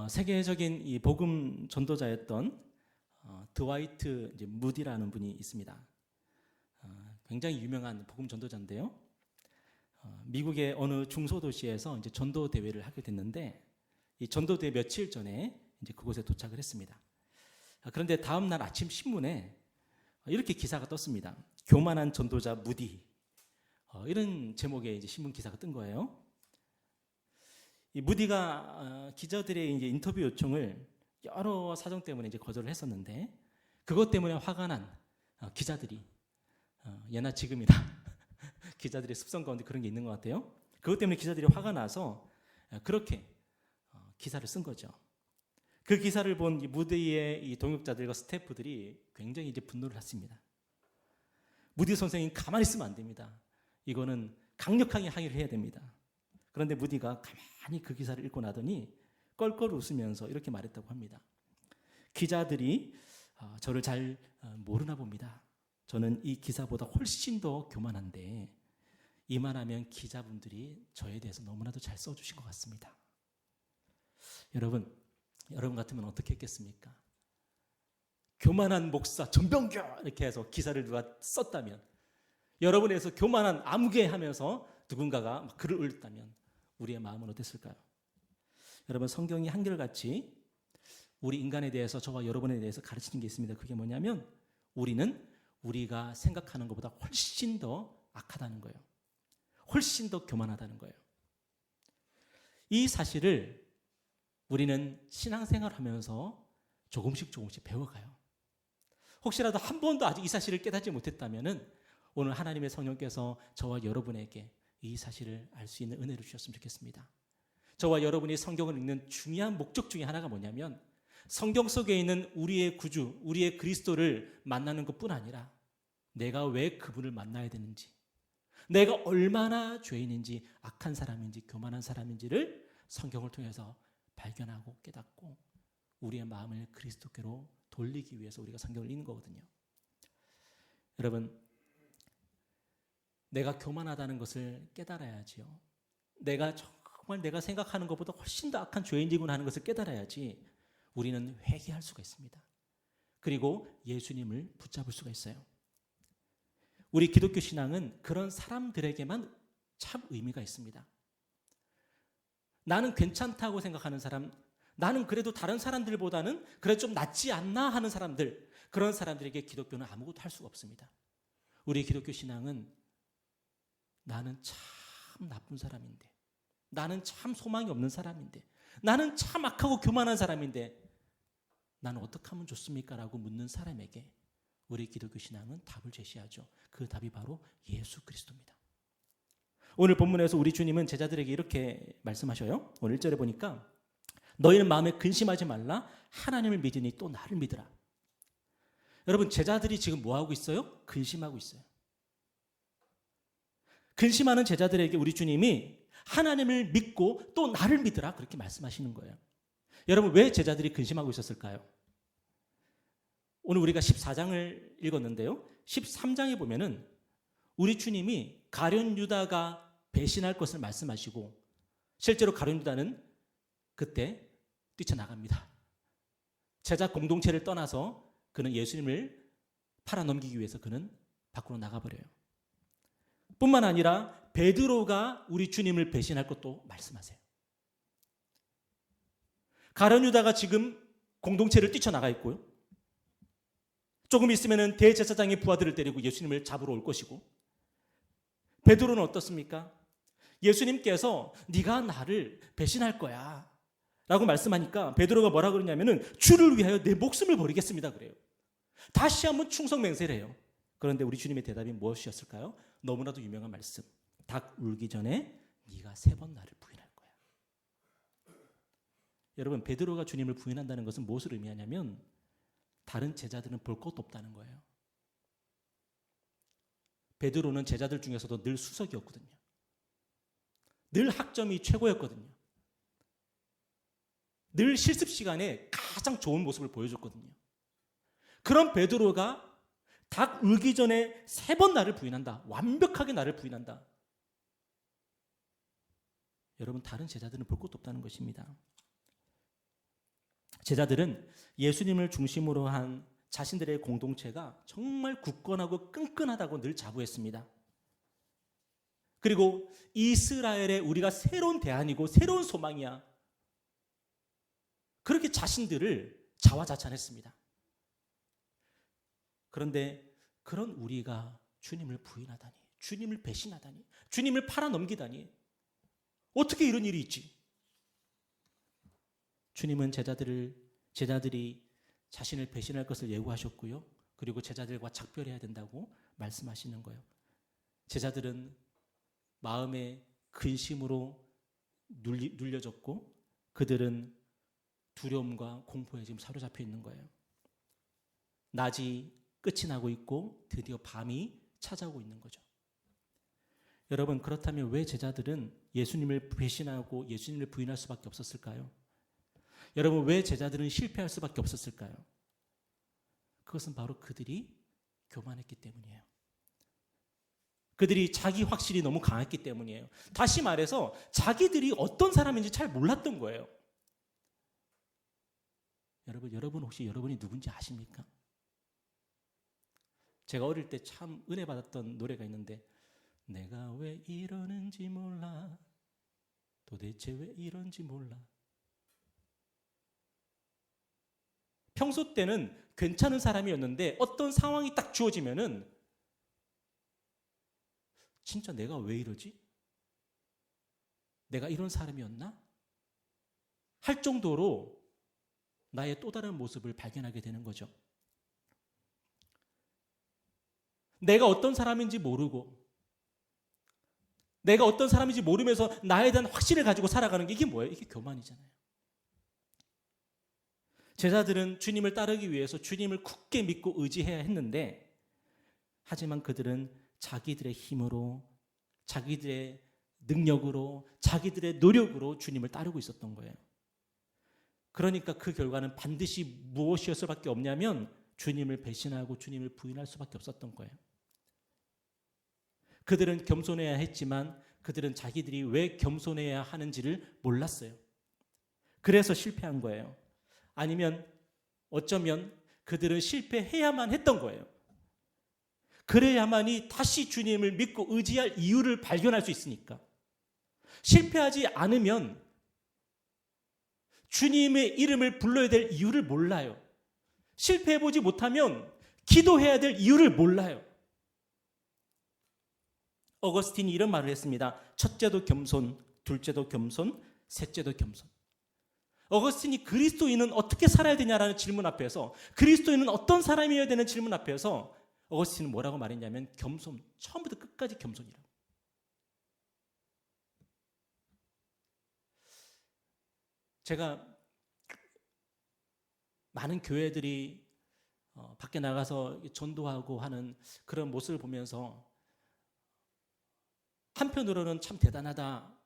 세계적인 이 복음 전도자였던 드와이트 무디라는 분이 있습니다. 굉장히 유명한 복음 전도자인데요. 미국의 어느 중소도시에서 이제 전도 대회를 하게 됐는데 이 전도 대회 며칠 전에 이제 그곳에 도착을 했습니다. 그런데 다음 날 아침 신문에 이렇게 기사가 떴습니다. 교만한 전도자 무디, 이런 제목의 이제 신문 기사가 뜬 거예요. 이 무디가 기자들의 이제 인터뷰 요청을 여러 사정 때문에 이제 거절을 했었는데 그것 때문에 화가 난 기자들이 예나 지금이나 기자들의 습성 가운데 그런 게 있는 것 같아요. 그것 때문에 기자들이 화가 나서 그렇게 기사를 쓴 거죠. 그 기사를 본 무디의 이 동역자들과 스태프들이 굉장히 이제 분노를 했습니다. 무디 선생님 가만히 있으면 안 됩니다. 이거는 강력하게 항의를 해야 됩니다. 그런데 무디가 가만히 그 기사를 읽고 나더니 껄껄 웃으면서 이렇게 말했다고 합니다. 기자들이 저를 잘 모르나 봅니다. 저는 이 기사보다 훨씬 더 교만한데 이만하면 기자분들이 저에 대해서 너무나도 잘 써주신 것 같습니다. 여러분 같으면 어떻게 했겠습니까? 교만한 목사 전병규 이렇게 해서 기사를 누가 썼다면, 여러분에서 교만한 아무개 하면서 누군가가 막 글을 올렸다면 우리의 마음은 어땠을까요? 여러분, 성경이 한결같이 우리 인간에 대해서, 저와 여러분에 대해서 가르치는 게 있습니다. 그게 뭐냐면 우리는 우리가 생각하는 것보다 훨씬 더 악하다는 거예요. 훨씬 더 교만하다는 거예요. 이 사실을 우리는 신앙생활 하면서 조금씩 배워가요. 혹시라도 한 번도 아직 이 사실을 깨닫지 못했다면 오늘 하나님의 성령께서 저와 여러분에게 이 사실을 알 수 있는 은혜를 주셨으면 좋겠습니다. 저와 여러분이 성경을 읽는 중요한 목적 중에 하나가 뭐냐면 성경 속에 있는 우리의 구주, 우리의 그리스도를 만나는 것뿐 아니라 내가 왜 그분을 만나야 되는지, 내가 얼마나 죄인인지, 악한 사람인지, 교만한 사람인지를 성경을 통해서 발견하고 깨닫고 우리의 마음을 그리스도께로 돌리기 위해서 우리가 성경을 읽는 거거든요. 여러분, 내가 교만하다는 것을 깨달아야지요. 내가 정말 내가 생각하는 것보다 훨씬 더 악한 죄인이구나 하는 것을 깨달아야지 우리는 회개할 수가 있습니다. 그리고 예수님을 붙잡을 수가 있어요. 우리 기독교 신앙은 그런 사람들에게만 참 의미가 있습니다. 나는 괜찮다고 생각하는 사람, 나는 그래도 다른 사람들보다는 그래도 좀 낫지 않나 하는 사람들, 그런 사람들에게 기독교는 아무것도 할 수가 없습니다. 우리 기독교 신앙은 나는 참 나쁜 사람인데, 나는 참 소망이 없는 사람인데, 나는 참 악하고 교만한 사람인데 나는 어떻게 하면 좋습니까? 라고 묻는 사람에게 우리 기독교 신앙은 답을 제시하죠. 그 답이 바로 예수 그리스도입니다. 오늘 본문에서 우리 주님은 제자들에게 이렇게 말씀하셔요. 오늘 1절에 보니까 너희는 마음에 근심하지 말라. 하나님을 믿으니 또 나를 믿으라. 여러분, 제자들이 지금 뭐하고 있어요? 근심하고 있어요. 근심하는 제자들에게 우리 주님이 하나님을 믿고 또 나를 믿으라 그렇게 말씀하시는 거예요. 여러분, 왜 제자들이 근심하고 있었을까요? 오늘 우리가 14장을 읽었는데요. 13장에 보면은 우리 주님이 가룟 유다가 배신할 것을 말씀하시고 실제로 가룟 유다는 그때 뛰쳐나갑니다. 제자 공동체를 떠나서 그는 예수님을 팔아넘기기 위해서 그는 밖으로 나가버려요. 뿐만 아니라 베드로가 우리 주님을 배신할 것도 말씀하세요. 가룟 유다가 지금 공동체를 뛰쳐나가 있고요. 조금 있으면 대제사장의 부하들을 데리고 예수님을 잡으러 올 것이고, 베드로는 어떻습니까? 예수님께서 네가 나를 배신할 거야 라고 말씀하니까 베드로가 뭐라 그러냐면은 주를 위하여 내 목숨을 버리겠습니다 그래요. 다시 한번 충성맹세를 해요. 그런데 우리 주님의 대답이 무엇이었을까요? 너무나도 유명한 말씀. 닭 울기 전에 네가 3번 나를 부인할 거야. 여러분, 베드로가 주님을 부인한다는 것은 무엇을 의미하냐면 다른 제자들은 볼 것도 없다는 거예요. 베드로는 제자들 중에서도 늘 수석이었거든요. 늘 학점이 최고였거든요. 늘 실습 시간에 가장 좋은 모습을 보여줬거든요. 그런 베드로가 닭 울기 전에 3번 나를 부인한다. 완벽하게 나를 부인한다. 여러분, 다른 제자들은 볼 것도 없다는 것입니다. 제자들은 예수님을 중심으로 한 자신들의 공동체가 정말 굳건하고 끈끈하다고 늘 자부했습니다. 그리고 이스라엘의 우리가 새로운 대안이고 새로운 소망이야. 그렇게 자신들을 자화자찬했습니다. 그런데 그런 우리가 주님을 부인하다니, 주님을 배신하다니, 주님을 팔아넘기다니, 어떻게 이런 일이 있지? 주님은 제자들이 자신을 배신할 것을 예고하셨고요. 그리고 제자들과 작별해야 된다고 말씀하시는 거예요. 제자들은 마음의 근심으로 눌려졌고 그들은 두려움과 공포에 지금 사로잡혀 있는 거예요. 낮이 끝이 나고 있고 드디어 밤이 찾아오고 있는 거죠. 여러분, 그렇다면 왜 제자들은 예수님을 배신하고 예수님을 부인할 수밖에 없었을까요? 여러분, 왜 제자들은 실패할 수밖에 없었을까요? 그것은 바로 그들이 교만했기 때문이에요. 그들이 자기 확신이 너무 강했기 때문이에요. 다시 말해서 자기들이 어떤 사람인지 잘 몰랐던 거예요. 여러분 혹시 여러분이 누군지 아십니까? 제가 어릴 때 참 은혜 받았던 노래가 있는데, 내가 왜 이러는지 몰라, 도대체 왜 이런지 몰라. 평소 때는 괜찮은 사람이었는데 어떤 상황이 딱 주어지면은 진짜 내가 왜 이러지? 내가 이런 사람이었나? 할 정도로 나의 또 다른 모습을 발견하게 되는 거죠. 내가 어떤 사람인지 모르고, 내가 어떤 사람인지 모르면서 나에 대한 확신을 가지고 살아가는 게 이게 뭐예요? 이게 교만이잖아요. 제자들은 주님을 따르기 위해서 주님을 굳게 믿고 의지해야 했는데, 하지만 그들은 자기들의 힘으로, 자기들의 능력으로, 자기들의 노력으로 주님을 따르고 있었던 거예요. 그러니까 그 결과는 반드시 무엇이었을 수밖에 없냐면 주님을 배신하고 주님을 부인할 수밖에 없었던 거예요. 그들은 겸손해야 했지만 그들은 자기들이 왜 겸손해야 하는지를 몰랐어요. 그래서 실패한 거예요. 아니면 어쩌면 그들은 실패해야만 했던 거예요. 그래야만이 다시 주님을 믿고 의지할 이유를 발견할 수 있으니까. 실패하지 않으면 주님의 이름을 불러야 될 이유를 몰라요. 실패해보지 못하면 기도해야 될 이유를 몰라요. 어거스틴이 이런 말을 했습니다. 첫째도 겸손, 둘째도 겸손, 셋째도 겸손. 어거스틴이 그리스도인은 어떻게 살아야 되냐라는 질문 앞에서, 그리스도인은 어떤 사람이어야 되는 질문 앞에서 어거스틴은 뭐라고 말했냐면 겸손, 처음부터 끝까지 겸손이라고. 제가 많은 교회들이 밖에 나가서 전도하고 하는 그런 모습을 보면서 한편으로는 참 대단하다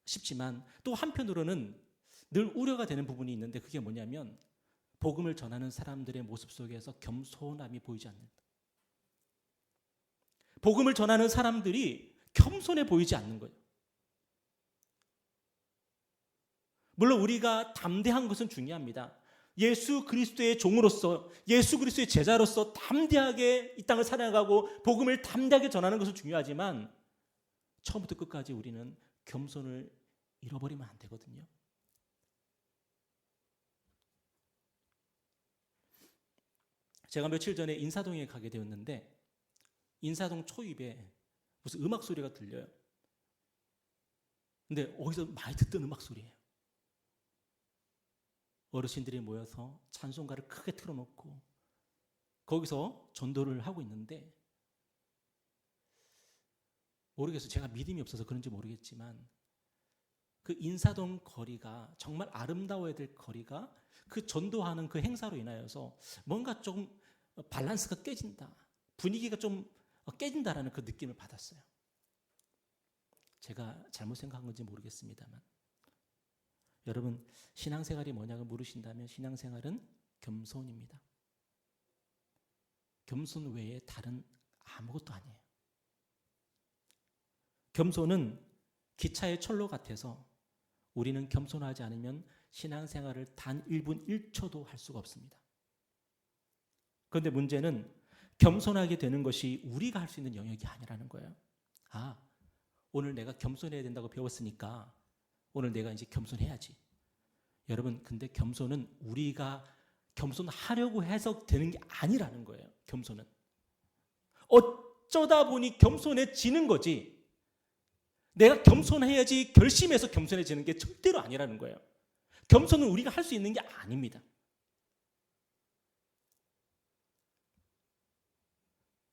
싶지만 또 한편으로는 늘 우려가 되는 부분이 있는데, 그게 뭐냐면 복음을 전하는 사람들의 모습 속에서 겸손함이 보이지 않는다. 복음을 전하는 사람들이 겸손해 보이지 않는 거예요. 물론 우리가 담대한 것은 중요합니다. 예수 그리스도의 종으로서, 예수 그리스도의 제자로서 담대하게 이 땅을 살아가고 복음을 담대하게 전하는 것은 중요하지만 처음부터 끝까지 우리는 겸손을 잃어버리면 안 되거든요. 제가 며칠 전에 인사동에 가게 되었는데 인사동 초입에 무슨 음악 소리가 들려요. 근데 어디서 많이 듣던 음악 소리예요. 어르신들이 모여서 찬송가를 크게 틀어놓고 거기서 전도를 하고 있는데, 모르겠어요. 제가 믿음이 없어서 그런지 모르겠지만 그 인사동 거리가 정말 아름다워야 될 거리가 그 전도하는 그 행사로 인하여서 뭔가 좀 밸런스가 깨진다, 분위기가 좀 깨진다라는 그 느낌을 받았어요. 제가 잘못 생각한 건지 모르겠습니다만, 여러분, 신앙생활이 뭐냐고 물으신다면 신앙생활은 겸손입니다. 겸손 외에 다른 아무것도 아니에요. 겸손은 기차의 철로 같아서 우리는 겸손하지 않으면 신앙생활을 단 1분 1초도 할 수가 없습니다. 그런데 문제는 겸손하게 되는 것이 우리가 할 수 있는 영역이 아니라는 거예요. 오늘 내가 겸손해야 된다고 배웠으니까 오늘 내가 이제 겸손해야지. 여러분, 근데 겸손은 우리가 겸손하려고 해서 되는 게 아니라는 거예요. 겸손은 어쩌다 보니 겸손해지는 거지, 내가 겸손해야지 결심해서 겸손해지는 게 절대로 아니라는 거예요. 겸손은 우리가 할 수 있는 게 아닙니다.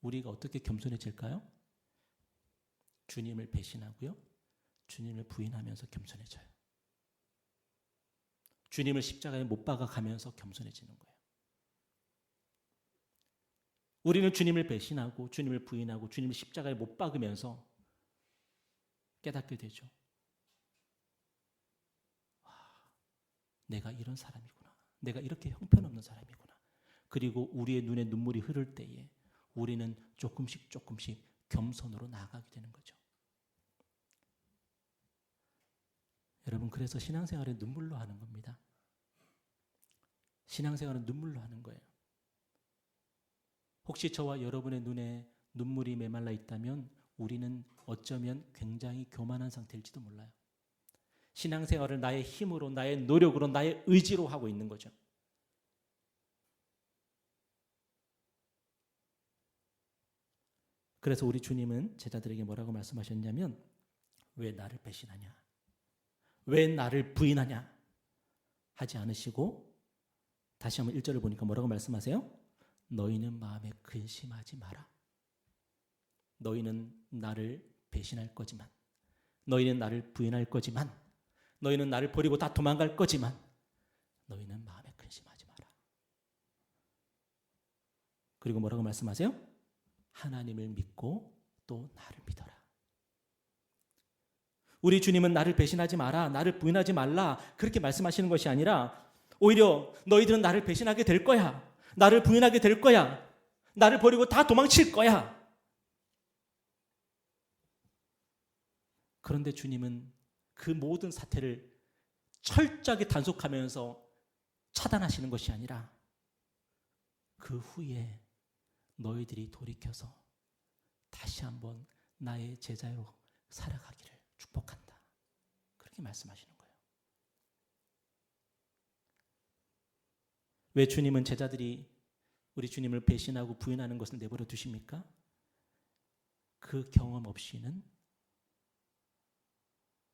우리가 어떻게 겸손해질까요? 주님을 배신하고요, 주님을 부인하면서 겸손해져요. 주님을 십자가에 못 박아가면서 겸손해지는 거예요. 우리는 주님을 배신하고 주님을 부인하고 주님을 십자가에 못 박으면서 깨닫게 되죠. 내가 이런 사람이구나. 내가 이렇게 형편없는 사람이구나. 그리고 우리의 눈에 눈물이 흐를 때에 우리는 조금씩 겸손으로 나아가게 되는 거죠. 여러분, 그래서 신앙생활은 눈물로 하는 겁니다. 신앙생활은 눈물로 하는 거예요. 혹시 저와 여러분의 눈에 눈물이 메말라 있다면 우리는 어쩌면 굉장히 교만한 상태일지도 몰라요. 신앙생활을 나의 힘으로, 나의 노력으로, 나의 의지로 하고 있는 거죠. 그래서 우리 주님은 제자들에게 뭐라고 말씀하셨냐면, 왜 나를 배신하냐, 왜 나를 부인하냐 하지 않으시고, 다시 한번 1절을 보니까 뭐라고 말씀하세요? 너희는 마음에 근심하지 마라. 너희는 나를 배신할 거지만, 너희는 나를 부인할 거지만, 너희는 나를 버리고 다 도망갈 거지만 너희는 마음에 근심하지 마라. 그리고 뭐라고 말씀하세요? 하나님을 믿고 또 나를 믿어라. 우리 주님은 나를 배신하지 마라, 나를 부인하지 말라 그렇게 말씀하시는 것이 아니라, 오히려 너희들은 나를 배신하게 될 거야, 나를 부인하게 될 거야, 나를 버리고 다 도망칠 거야. 그런데 주님은 그 모든 사태를 철저하게 단속하면서 차단하시는 것이 아니라, 그 후에 너희들이 돌이켜서 다시 한번 나의 제자로 살아가기를 축복한다, 그렇게 말씀하시는 거예요. 왜 주님은 제자들이 우리 주님을 배신하고 부인하는 것을 내버려 두십니까? 그 경험 없이는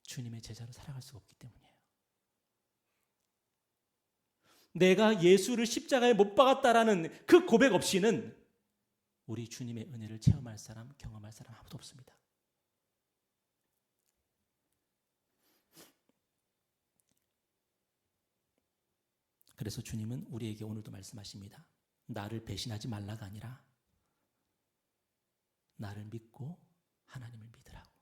주님의 제자로 살아갈 수가 없기 때문이에요. 내가 예수를 십자가에 못 박았다라는 그 고백 없이는 우리 주님의 은혜를 체험할 사람, 경험할 사람 아무도 없습니다. 그래서 주님은 우리에게 오늘도 말씀하십니다. 나를 배신하지 말라가 아니라 나를 믿고 하나님을 믿으라고.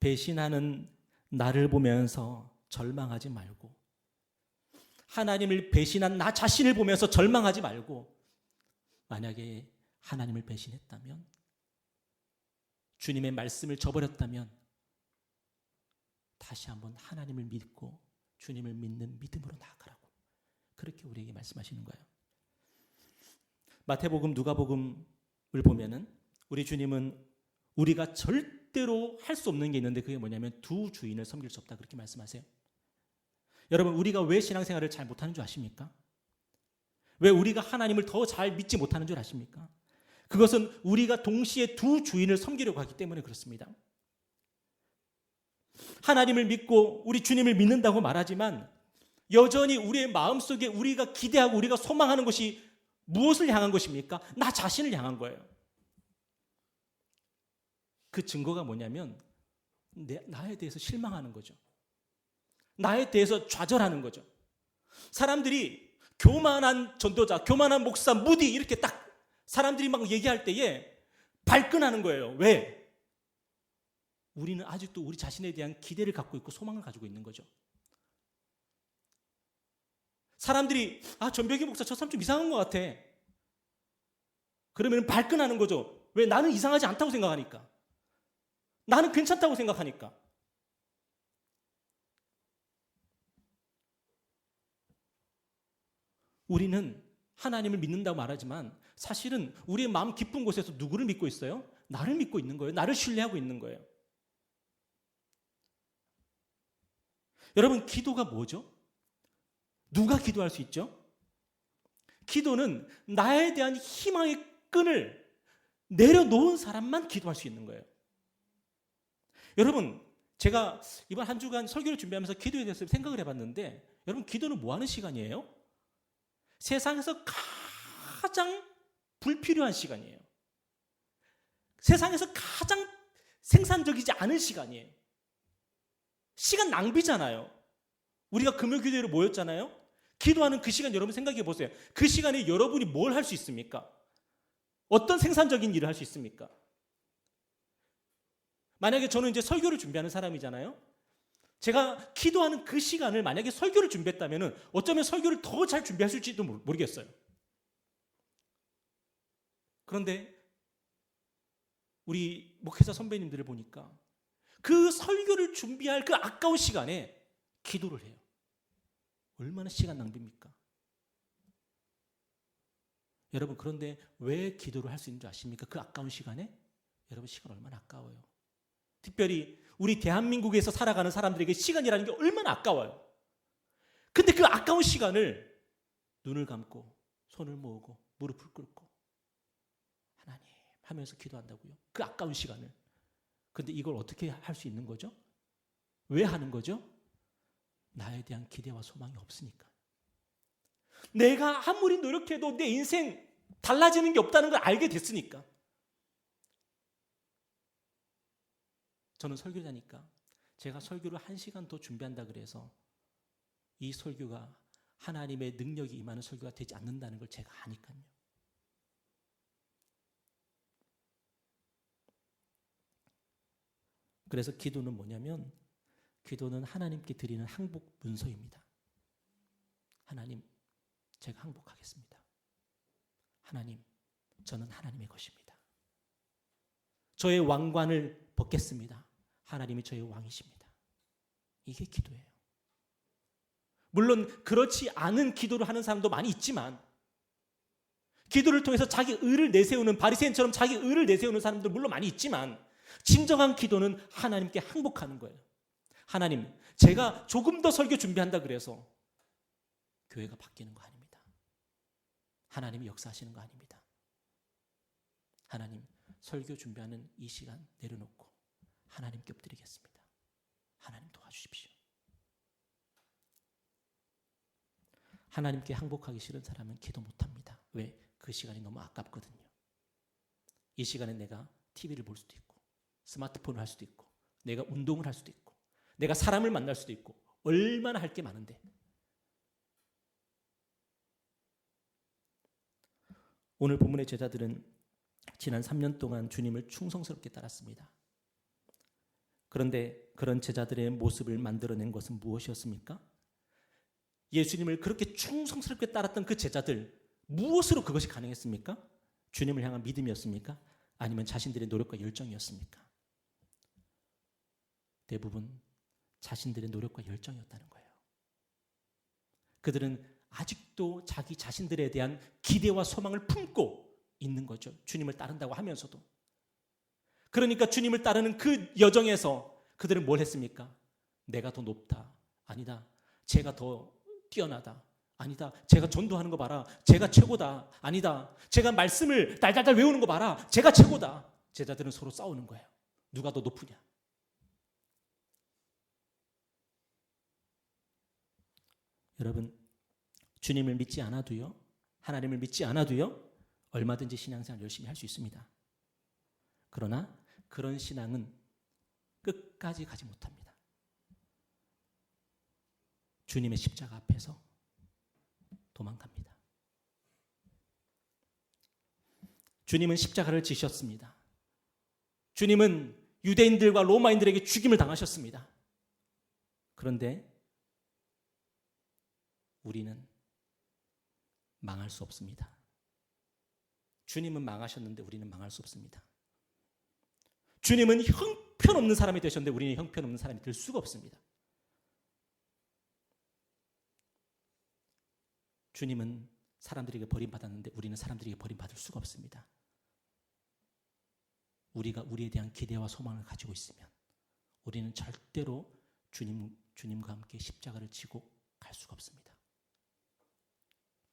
배신하는 나를 보면서 절망하지 말고, 하나님을 배신한 나 자신을 보면서 절망하지 말고, 만약에 하나님을 배신했다면, 주님의 말씀을 저버렸다면 다시 한번 하나님을 믿고 주님을 믿는 믿음으로 나아가라고, 그렇게 우리에게 말씀하시는 거예요. 마태복음, 누가복음을 보면은 우리 주님은 우리가 절대로 할 수 없는 게 있는데, 그게 뭐냐면 두 주인을 섬길 수 없다, 그렇게 말씀하세요. 여러분, 우리가 왜 신앙생활을 잘 못하는 줄 아십니까? 왜 우리가 하나님을 더 잘 믿지 못하는 줄 아십니까? 그것은 우리가 동시에 두 주인을 섬기려고 하기 때문에 그렇습니다. 하나님을 믿고 우리 주님을 믿는다고 말하지만 여전히 우리의 마음속에 우리가 기대하고 우리가 소망하는 것이 무엇을 향한 것입니까? 나 자신을 향한 거예요. 그 증거가 뭐냐면 나에 대해서 실망하는 거죠. 나에 대해서 좌절하는 거죠. 사람들이 교만한 전도자, 교만한 목사, 무디 이렇게 딱 사람들이 막 얘기할 때에 발끈하는 거예요. 왜? 우리는 아직도 우리 자신에 대한 기대를 갖고 있고 소망을 가지고 있는 거죠. 사람들이 전백이 목사 저 사람 좀 이상한 것 같아. 그러면 발끈하는 거죠. 왜? 나는 이상하지 않다고 생각하니까. 나는 괜찮다고 생각하니까. 우리는 하나님을 믿는다고 말하지만 사실은 우리의 마음 깊은 곳에서 누구를 믿고 있어요? 나를 믿고 있는 거예요. 나를 신뢰하고 있는 거예요. 여러분, 기도가 뭐죠? 누가 기도할 수 있죠? 기도는 나에 대한 희망의 끈을 내려놓은 사람만 기도할 수 있는 거예요. 여러분, 제가 이번 한 주간 설교를 준비하면서 기도에 대해서 생각을 해봤는데, 여러분, 기도는 뭐 하는 시간이에요? 세상에서 가장 불필요한 시간이에요. 세상에서 가장 생산적이지 않은 시간이에요. 시간 낭비잖아요. 우리가 금요기도회로 모였잖아요. 기도하는 그 시간 여러분 생각해 보세요. 그 시간에 여러분이 뭘 할 수 있습니까? 어떤 생산적인 일을 할 수 있습니까? 만약에 저는 이제 설교를 준비하는 사람이잖아요. 제가 기도하는 그 시간을 만약에 설교를 준비했다면 어쩌면 설교를 더 잘 준비할 수 있을지도 모르겠어요. 그런데 우리 목회자 선배님들을 보니까 그 설교를 준비할 그 아까운 시간에 기도를 해요. 얼마나 시간 낭비입니까? 여러분, 그런데 왜 기도를 할 수 있는 줄 아십니까? 그 아까운 시간에? 여러분, 시간 얼마나 아까워요. 특별히 우리 대한민국에서 살아가는 사람들에게 시간이라는 게 얼마나 아까워요. 근데 그 아까운 시간을 눈을 감고 손을 모으고 무릎을 꿇고 하나님 하면서 기도한다고요. 그 아까운 시간을. 근데 이걸 어떻게 할 수 있는 거죠? 왜 하는 거죠? 나에 대한 기대와 소망이 없으니까. 내가 아무리 노력해도 내 인생 달라지는 게 없다는 걸 알게 됐으니까. 저는 설교자니까 제가 설교를 1시간 더 준비한다 그래서 이 설교가 하나님의 능력이 임하는 설교가 되지 않는다는 걸 제가 아니까요. 그래서 기도는 뭐냐면 기도는 하나님께 드리는 항복 문서입니다. 하나님, 제가 항복하겠습니다. 하나님, 저는 하나님의 것입니다. 저의 왕관을 벗겠습니다. 하나님이 저의 왕이십니다. 이게 기도예요. 물론 그렇지 않은 기도를 하는 사람도 많이 있지만 기도를 통해서 자기 의를 내세우는 바리새인처럼 자기 의를 내세우는 사람도 물론 많이 있지만 진정한 기도는 하나님께 항복하는 거예요. 하나님, 제가 조금 더 설교 준비한다 그래서 교회가 바뀌는 거 아닙니다. 하나님이 역사하시는 거 아닙니다. 하나님, 설교 준비하는 이 시간 내려놓고 하나님께 엎드리겠습니다. 하나님 도와주십시오. 하나님께 항복하기 싫은 사람은 기도 못합니다. 왜? 그 시간이 너무 아깝거든요. 이 시간에 내가 TV를 볼 수도 있고 스마트폰을 할 수도 있고 내가 운동을 할 수도 있고 내가 사람을 만날 수도 있고 얼마나 할 게 많은데. 오늘 본문의 제자들은 지난 3년 동안 주님을 충성스럽게 따랐습니다. 그런데 그런 제자들의 모습을 만들어낸 것은 무엇이었습니까? 예수님을 그렇게 충성스럽게 따랐던 그 제자들, 무엇으로 그것이 가능했습니까? 주님을 향한 믿음이었습니까? 아니면 자신들의 노력과 열정이었습니까? 대부분 자신들의 노력과 열정이었다는 거예요. 그들은 아직도 자기 자신들에 대한 기대와 소망을 품고 있는 거죠. 주님을 따른다고 하면서도. 그러니까 주님을 따르는 그 여정에서 그들은 뭘 했습니까? 내가 더 높다. 아니다. 제가 더 뛰어나다. 아니다. 제가 전도하는 거 봐라. 제가 최고다. 아니다. 제가 말씀을 달달달 외우는 거 봐라. 제가 최고다. 제자들은 서로 싸우는 거예요. 누가 더 높으냐. 여러분, 주님을 믿지 않아도요, 하나님을 믿지 않아도요, 얼마든지 신앙생활 열심히 할 수 있습니다. 그러나 그런 신앙은 끝까지 가지 못합니다. 주님의 십자가 앞에서 도망갑니다. 주님은 십자가를 지셨습니다. 주님은 유대인들과 로마인들에게 죽임을 당하셨습니다. 그런데 우리는 망할 수 없습니다. 주님은 망하셨는데 우리는 망할 수 없습니다. 주님은 형편없는 사람이 되셨는데 우리는 형편없는 사람이 될 수가 없습니다. 주님은 사람들에게 버림받았는데 우리는 사람들에게 버림받을 수가 없습니다. 우리가 우리에 대한 기대와 소망을 가지고 있으면 우리는 절대로 주님과 함께 십자가를 지고 갈 수가 없습니다.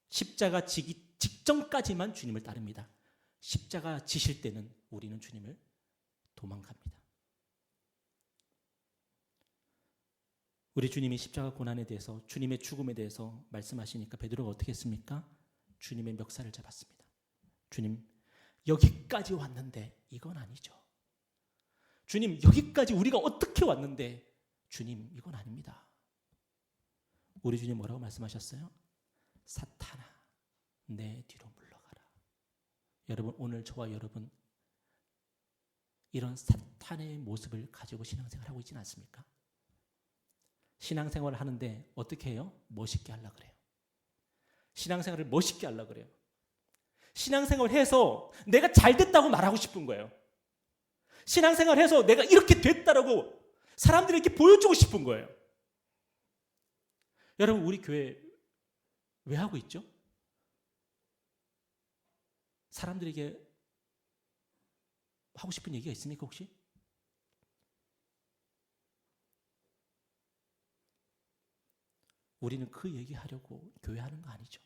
십자가 지기 직전까지만 주님을 따릅니다. 십자가 지실 때는 우리는 주님을 도망갑니다. 우리 주님이 십자가 고난에 대해서, 주님의 죽음에 대해서 말씀하시니까 베드로가 어떻게 했습니까? 주님의 멱살을 잡았습니다. 주님, 여기까지 왔는데 이건 아니죠. 주님, 여기까지 우리가 어떻게 왔는데 주님, 이건 아닙니다. 우리 주님 뭐라고 말씀하셨어요? 사탄아, 내 뒤로 물러가라. 여러분, 오늘 저와 여러분 이런 사탄의 모습을 가지고 신앙생활을 하고 있지는 않습니까? 신앙생활을 하는데 어떻게 해요? 멋있게 하려고 그래요. 신앙생활을 멋있게 하려고 그래요. 신앙생활을 해서 내가 잘 됐다고 말하고 싶은 거예요. 신앙생활을 해서 내가 이렇게 됐다라고 사람들에게 보여주고 싶은 거예요. 여러분, 우리 교회 왜 하고 있죠? 사람들에게 하고 싶은 얘기가 있습니까, 혹시? 우리는 그 얘기하려고 교회 하는 거 아니죠.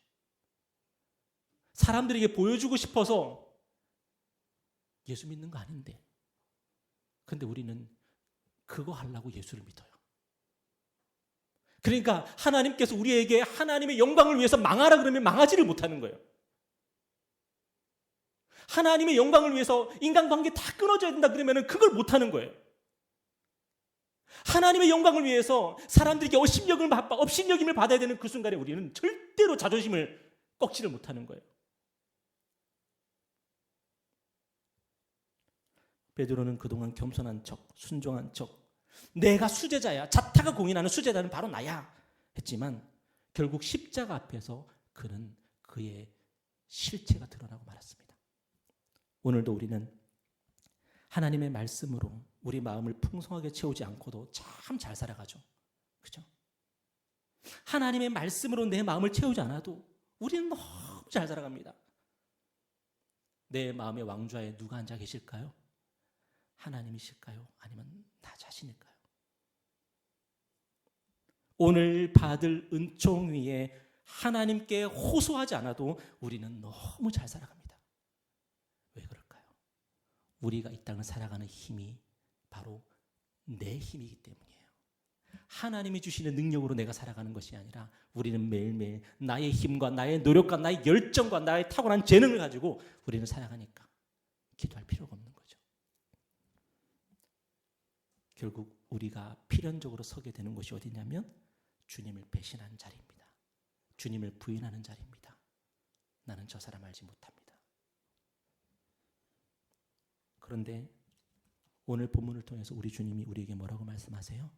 사람들에게 보여주고 싶어서 예수 믿는 거 아닌데. 근데 우리는 그거 하려고 예수를 믿어요. 그러니까 하나님께서 우리에게 하나님의 영광을 위해서 망하라 그러면 망하지를 못하는 거예요. 하나님의 영광을 위해서 인간관계 다 끊어져야 된다 그러면 그걸 못하는 거예요. 하나님의 영광을 위해서 사람들에게 업신여김을 받아야 되는 그 순간에 우리는 절대로 자존심을 꺾지를 못하는 거예요. 베드로는 그동안 겸손한 척, 순종한 척, 내가 수제자야, 자타가 공인하는 수제자는 바로 나야 했지만 결국 십자가 앞에서 그는 그의 실체가 드러나고 말았습니다. 오늘도 우리는 하나님의 말씀으로 우리 마음을 풍성하게 채우지 않고도 참 잘 살아가죠. 그죠? 하나님의 말씀으로 내 마음을 채우지 않아도 우리는 너무 잘 살아갑니다. 내 마음의 왕좌에 누가 앉아 계실까요? 하나님이실까요? 아니면 나 자신일까요? 오늘 받을 은총 위에 하나님께 호소하지 않아도 우리는 너무 잘 살아갑니다. 왜 그럴까요? 우리가 이 땅을 살아가는 힘이 바로 내 힘이기 때문이에요. 하나님이 주시는 능력으로 내가 살아가는 것이 아니라 우리는 매일매일 나의 힘과 나의 노력과 나의 열정과 나의 타고난 재능을 가지고 우리는 살아가니까 기도할 필요가 없는 거죠. 결국 우리가 필연적으로 서게 되는 곳이 어디냐면 주님을 배신하는 자리입니다. 주님을 부인하는 자리입니다. 나는 저 사람 알지 못합니다. 그런데 오늘 본문을 통해서 우리 주님이 우리에게 뭐라고 말씀하세요?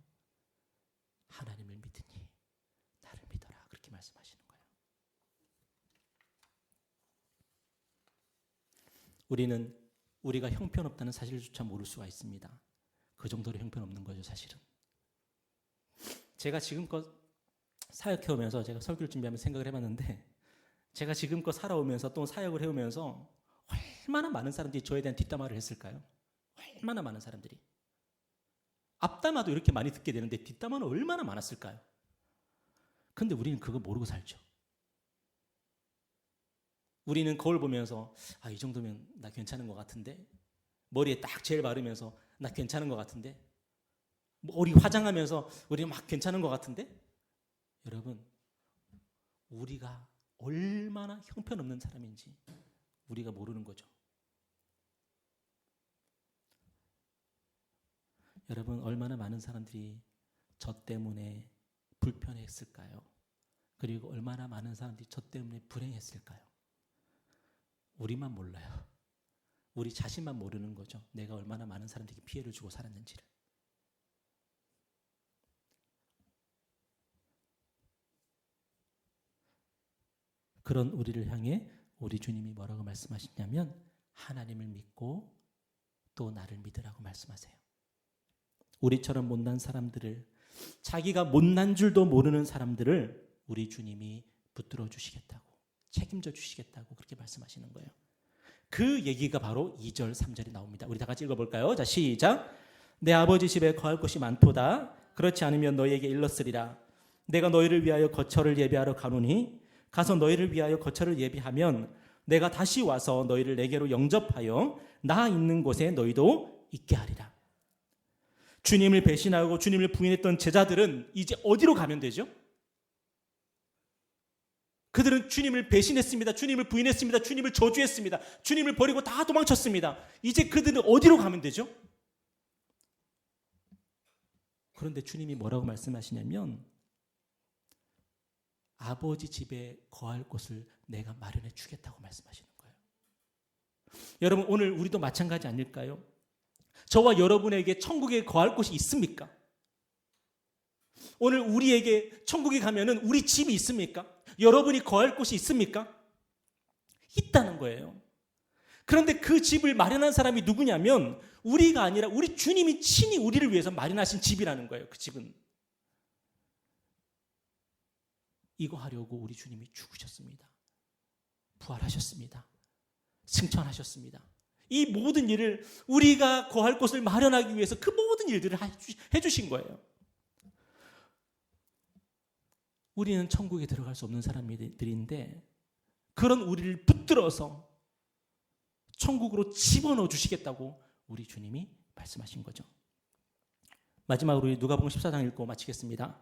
하나님을 믿으니 나를 믿어라, 그렇게 말씀하시는 거예요. 우리는 우리가 형편없다는 사실조차 모를 수가 있습니다. 그 정도로 형편없는 거죠, 사실은. 제가 지금껏 사역해오면서 제가 설교를 준비하면서 생각을 해봤는데 제가 지금껏 살아오면서 또 사역을 해오면서 얼마나 많은 사람들이 저에 대한 뒷담화를 했을까요? 얼마나 많은 사람들이. 앞담화도 이렇게 많이 듣게 되는데 뒷담화는 얼마나 많았을까요? 근데 우리는 그거 모르고 살죠. 우리는 거울 보면서 이 정도면 나 괜찮은 것 같은데, 머리에 딱 젤 바르면서 나 괜찮은 것 같은데, 머리 화장하면서 우리 막 괜찮은 것 같은데, 여러분, 우리가 얼마나 형편없는 사람인지 우리가 모르는 거죠. 여러분, 얼마나 많은 사람들이 저 때문에 불편했을까요? 그리고 얼마나 많은 사람들이 저 때문에 불행했을까요? 우리만 몰라요. 우리 자신만 모르는 거죠. 내가 얼마나 많은 사람들에게 피해를 주고 살았는지를. 그런 우리를 향해 우리 주님이 뭐라고 말씀하시냐면 하나님을 믿고 또 나를 믿으라고 말씀하세요. 우리처럼 못난 사람들을, 자기가 못난 줄도 모르는 사람들을 우리 주님이 붙들어 주시겠다고, 책임져 주시겠다고 그렇게 말씀하시는 거예요. 그 얘기가 바로 2절 3절에 나옵니다. 우리 다 같이 읽어볼까요? 자, 시작. 내 아버지 집에 거할 곳이 많도다. 그렇지 않으면 너희에게 일렀으리라. 내가 너희를 위하여 거처를 예비하러 가노니 가서 너희를 위하여 거처를 예비하면 내가 다시 와서 너희를 내게로 영접하여 나 있는 곳에 너희도 있게 하리라. 주님을 배신하고 주님을 부인했던 제자들은 이제 어디로 가면 되죠? 그들은 주님을 배신했습니다. 주님을 부인했습니다. 주님을 저주했습니다. 주님을 버리고 다 도망쳤습니다. 이제 그들은 어디로 가면 되죠? 그런데 주님이 뭐라고 말씀하시냐면 아버지 집에 거할 곳을 내가 마련해 주겠다고 말씀하시는 거예요. 여러분, 오늘 우리도 마찬가지 아닐까요? 저와 여러분에게 천국에 거할 곳이 있습니까? 오늘 우리에게 천국에 가면은 우리 집이 있습니까? 여러분이 거할 곳이 있습니까? 있다는 거예요. 그런데 그 집을 마련한 사람이 누구냐면 우리가 아니라 우리 주님이 친히 우리를 위해서 마련하신 집이라는 거예요. 그 집은. 이거 하려고 우리 주님이 죽으셨습니다. 부활하셨습니다. 승천하셨습니다. 이 모든 일을 우리가 거할 곳을 마련하기 위해서 그 모든 일들을 해주신 거예요. 우리는 천국에 들어갈 수 없는 사람들인데 그런 우리를 붙들어서 천국으로 집어넣어 주시겠다고 우리 주님이 말씀하신 거죠. 마지막으로 누가복음 14장 읽고 마치겠습니다.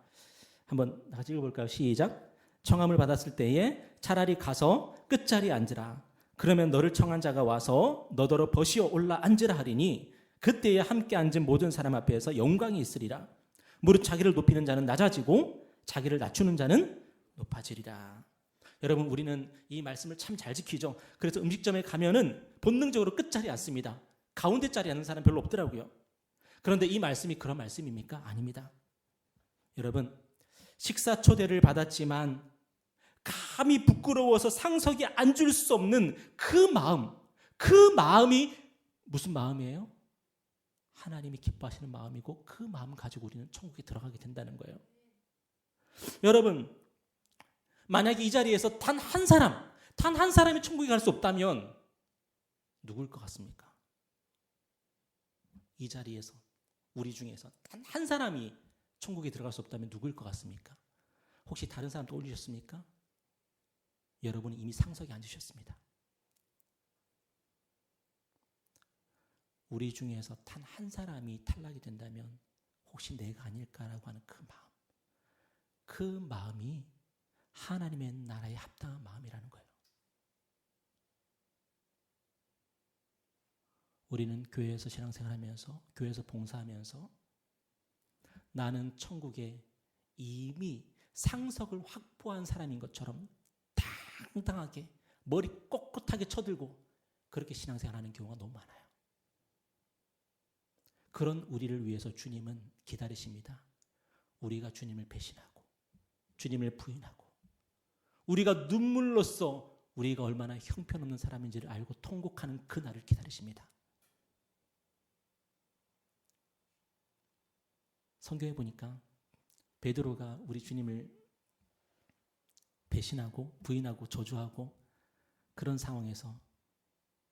한번 같이 읽어볼까요? 시작. 청함을 받았을 때에 차라리 가서 끝자리에 앉으라. 그러면 너를 청한 자가 와서 너더러 버시어 올라 앉으라 하리니 그때에 함께 앉은 모든 사람 앞에서 영광이 있으리라. 무릇 자기를 높이는 자는 낮아지고 자기를 낮추는 자는 높아지리라. 여러분, 우리는 이 말씀을 참 잘 지키죠. 그래서 음식점에 가면은 본능적으로 끝자리에 앉습니다. 가운데 자리에 앉는 사람 별로 없더라고요. 그런데 이 말씀이 그런 말씀입니까? 아닙니다. 여러분, 식사 초대를 받았지만 감히 부끄러워서 상석에 앉을 수 없는 그 마음이 무슨 마음이에요? 하나님이 기뻐하시는 마음이고 그 마음 가지고 우리는 천국에 들어가게 된다는 거예요. 여러분, 만약에 이 자리에서 단 한 사람이 천국에 갈 수 없다면 누굴 것 같습니까? 이 자리에서 우리 중에서 단 한 사람이 천국에 들어갈 수 없다면 누구일 것 같습니까? 혹시 다른 사람 떠올리셨습니까? 여러분이 이미 상석에 앉으셨습니다. 우리 중에서 단 한 사람이 탈락이 된다면 혹시 내가 아닐까라고 하는 그 마음이 하나님의 나라에 합당한 마음이라는 거예요. 우리는 교회에서 신앙생활하면서 교회에서 봉사하면서 나는 천국에 이미 상석을 확보한 사람인 것처럼 당당하게 머리 꼿꼿하게 쳐들고 그렇게 신앙생활하는 경우가 너무 많아요. 그런 우리를 위해서 주님은 기다리십니다. 우리가 주님을 배신하고 주님을 부인하고 우리가 눈물로써 우리가 얼마나 형편없는 사람인지를 알고 통곡하는 그 날을 기다리십니다. 성경에 보니까 베드로가 우리 주님을 배신하고 부인하고 저주하고 그런 상황에서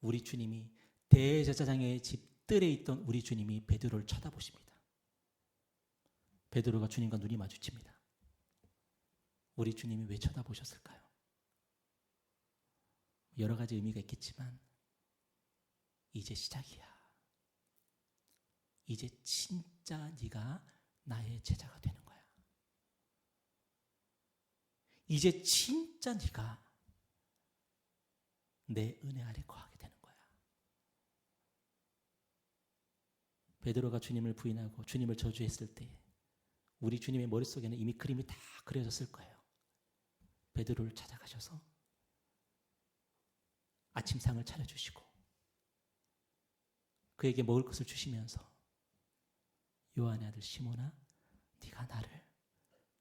우리 주님이 대제사장의 집 뜰에 있던 우리 주님이 베드로를 쳐다보십니다. 베드로가 주님과 눈이 마주칩니다. 우리 주님이 왜 쳐다보셨을까요? 여러 가지 의미가 있겠지만 이제 시작이야. 이제 진짜 네가 나의 제자가 되는 거야. 이제 진짜 네가 내 은혜 아래 거하게 되는 거야. 베드로가 주님을 부인하고 주님을 저주했을 때 우리 주님의 머릿속에는 이미 그림이 다 그려졌을 거예요. 베드로를 찾아가셔서 아침상을 차려주시고 그에게 먹을 것을 주시면서 요한의 아들 시몬아, 네가 나를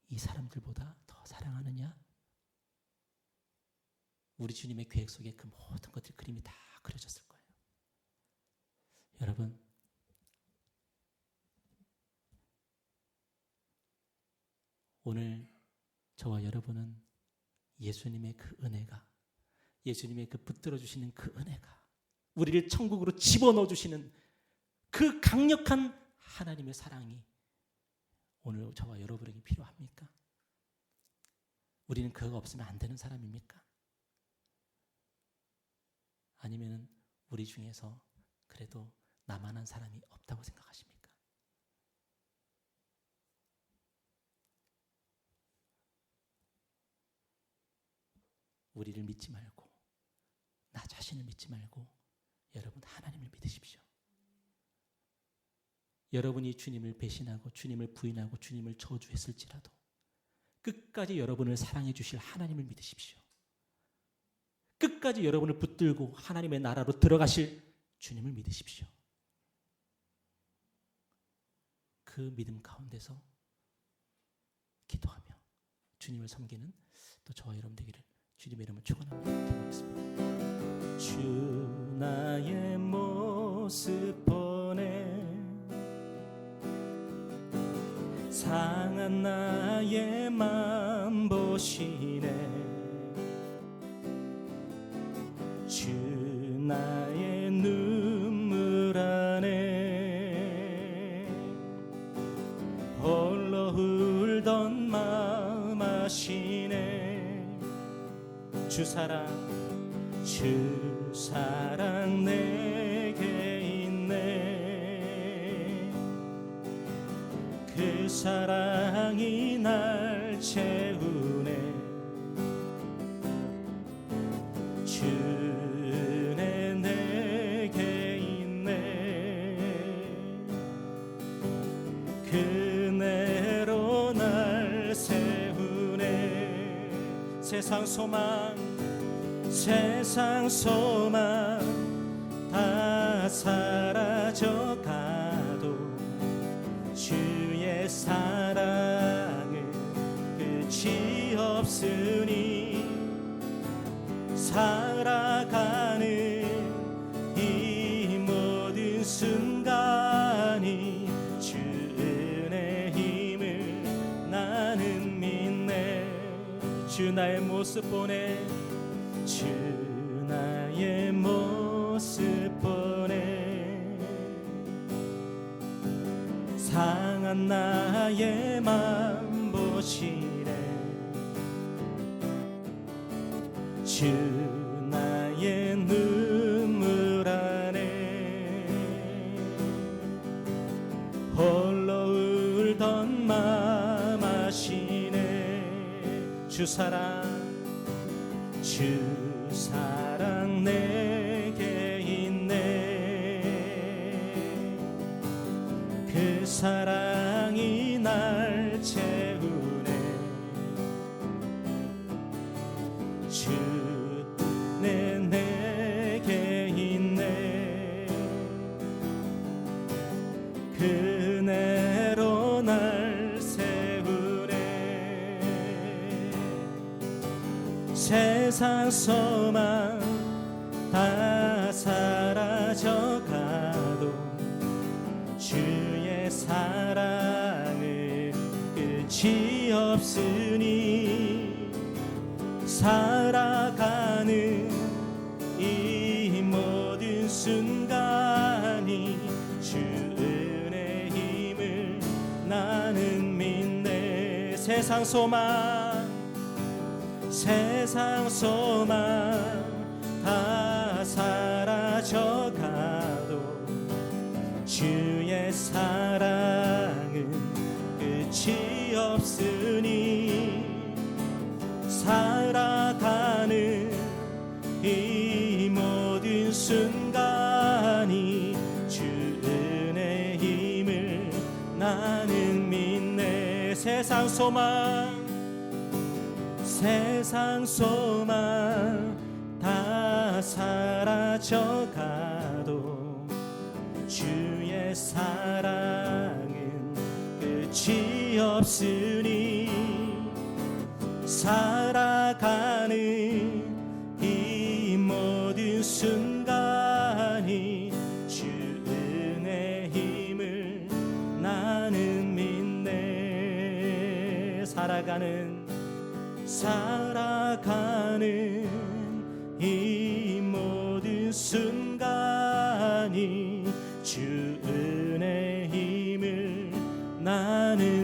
이 사람들보다 더 사랑하느냐? 우리 주님의 계획 속에 그 모든 것들 그림이 다 그려졌을 거예요. 여러분, 오늘 저와 여러분은 예수님의 그 은혜가, 예수님의 그 붙들어 주시는 그 은혜가, 우리를 천국으로 집어넣어 주시는 그 강력한 하나님의 사랑이 오늘 저와 여러분에게 필요합니까? 우리는 그거 없으면 안 되는 사람입니까? 아니면 우리 중에서 그래도 나만한 사람이 없다고 생각하십니까? 우리를 믿지 말고, 나 자신을 믿지 말고 여러분 하나님을 믿으십시오. 여러분이 주님을 배신하고 주님을 부인하고 주님을 저주했을지라도 끝까지 여러분을 사랑해 주실 하나님을 믿으십시오. 끝까지 여러분을 붙들고 하나님의 나라로 들어가실 주님을 믿으십시오. 그 믿음 가운데서 기도하며 주님을 섬기는 또 저와 여러분 되기를 주님의 이름으로 축원합니다. 기도하겠습니다. 주 나의 모습 보내 상한 나의 맘 보시네. 주 나의 눈물 안에 홀로 울던 마음 아시네. 주 사랑 내게 있네. 그 사랑이 날 채우네. 주네 내게 있네. 그네로 날 세우네. 세상 소망 다 사라져가도 주의 사랑은 끝이 없으니 살아가는 이 모든 순간이 주 은혜 힘을 나는 믿네. 주 나의 모습 보내. 주 나의 모습 보내. 상한 나의 맘 보시네. 주 나의 눈물 안에 홀로 울던 맘 아시네. 주 사랑 내게 있네. 그 사랑이 날 채우네. 주 내게 있네. 그네로 날 세우네. 세상 소망 다 사라져가도 주의 사랑은 끝이 없으니 살아가는 이 모든 순간이 주 은혜 힘을 나는 믿네. 세상 소망 다 사라져가도 주의 사랑은 끝이 없으니 살아가는 이 모든 순간이 주 은혜 힘을 나는 믿네. 세상 소망 다 사라져가도 주의 사랑은 끝이 없으니 살아가는 이 모든 순간이 주 은혜 힘을 나는 믿네. 살아가는 이 모든 순간이 주 은혜 힘을 나는